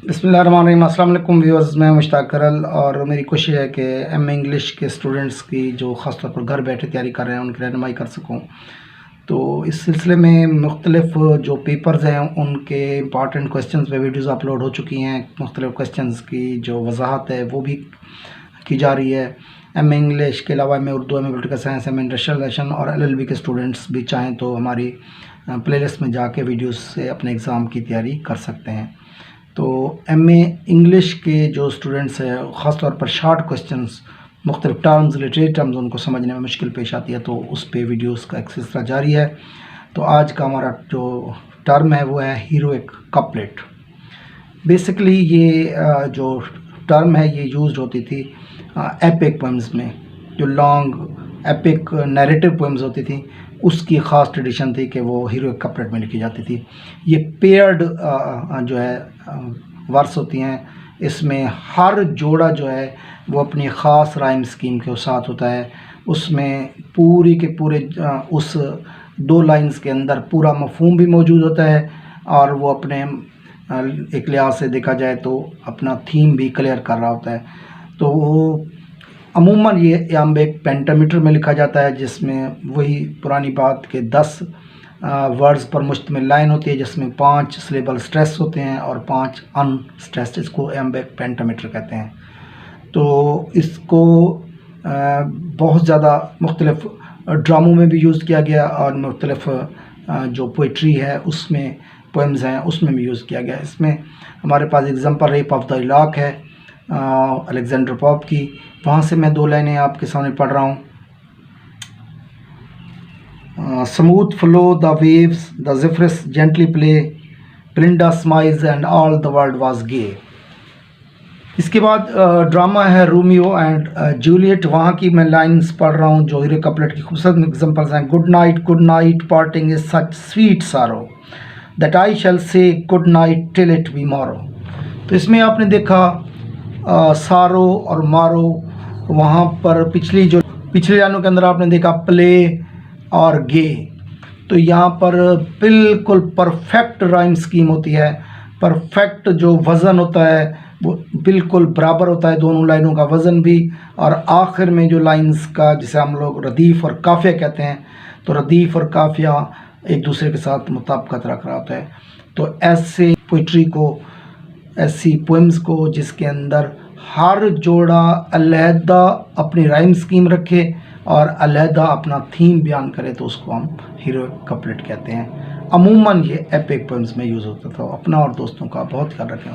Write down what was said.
बिस्मिल्लाहिर्रहमानिर्रहीम। अस्सलाम वालेकुम व्यूअर्स, मैं मुश्ताक करल और मेरी कोशिश है कि इंग्लिश के स्टूडेंट्स की जो ख़ास तौर पर घर बैठे तैयारी कर रहे हैं उनकी रहनुमाई कर सकूं। तो इस सिलसिले में मुख्तलिफ़ जो पेपर्स हैं उनके इंपॉर्टेंट क्वेश्चंस पे वीडियोस अपलोड हो चुकी हैं। मुख्तलिफ़ क्वेश्चंस की जो वजाहत है वो भी की जा रही है। इंग्लिश के अलावा Urdu, political science, industrial relation और LLB के स्टूडेंट्स भी चाहें तो हमारी प्लेलिस्ट में जाके वीडियोस से अपने एग्ज़ाम की तैयारी कर सकते हैं। तो इंग्लिश के जो स्टूडेंट्स हैं ख़ास तौर पर शार्ट क्वेश्चंस, मुख्तलिफ टर्म्स, लिटरेरी टर्म्स उनको समझने में मुश्किल पेश आती है, तो उस पे वीडियोस का एक सिलसिला जारी है। तो आज का हमारा जो टर्म है वो है हीरोइक कपलेट। बेसिकली ये जो टर्म है ये यूज़ होती थी एपिक पोएम्स में। जो लॉन्ग एपिक नैरेटिव पोएम्स होती थी उसकी ख़ास ट्रेडिशन थी कि वो हीरोइक कपलेट में लिखी जाती थी। ये पेयर्ड जो है वर्स होती हैं। इसमें हर जोड़ा जो है वो अपनी ख़ास राइम स्कीम के साथ होता है। उसमें पूरी के पूरे उस दो लाइंस के अंदर पूरा मफ़हूम भी मौजूद होता है और वो अपने एक लिहाज से देखा जाए तो अपना थीम भी क्लियर कर रहा होता है। तो वो अमूमन ये एक पेंटामीटर में लिखा जाता है, जिसमें वही पुरानी बात के 10 वर्ड्स पर मुश्तमिल लाइन होती है, जिसमें 5 सिलेबल स्ट्रेस होते हैं और 5 अनस्ट्रेस्ड। इसको एम्बेक पेंटामीटर कहते हैं। तो इसको बहुत ज़्यादा मुख्तलिफ ड्रामों में भी यूज़ किया गया और मुख्तलिफ जो पोइट्री है उसमें, पोएम्स हैं उसमें भी यूज़ किया गया। इसमें हमारे पास एग्जाम्पल रेप ऑफ द इलाक है अलेक्जेंडर पॉप की। वहाँ से मैं 2 लाइनें आपके सामने पढ़ रहा हूँ। Smooth flow the waves, the zephyrs gently play, Belinda smiles and all the world was gay. इसके बाद ड्रामा है रोमियो एंड जूलियट। वहाँ की मैं लाइन्स पढ़ रहा हूँ जो हीरो कपलेट की खूबसूरत एग्जांपल्स हैं। Good night parting is such sweet sorrow that I shall say good night till it be morrow. तो इसमें आपने देखा सारो और मारो, वहाँ पर पिछले लाइनों के अंदर आपने देखा प्ले और गे। तो यहाँ पर बिल्कुल परफेक्ट राइम स्कीम होती है। परफेक्ट जो वज़न होता है वो बिल्कुल बराबर होता है, दोनों लाइनों का वज़न भी। और आखिर में जो लाइंस का जिसे हम लोग रदीफ़ और काफ़िया कहते हैं, तो रदीफ़ और काफ़िया एक दूसरे के साथ मुताबिकत रख रहा होता है। तो ऐसे पोइट्री को, ऐसी पोएम्स को जिसके अंदर हर जोड़ा अलहदा अपनी राइम स्कीम रखे और अलहदा अपना थीम बयान करे, तो उसको हम हीरोइक कपलेट कहते हैं। अमूमन ये एपिक पोएम्स में यूज़ होता था। अपना और दोस्तों का बहुत ख्याल रखें।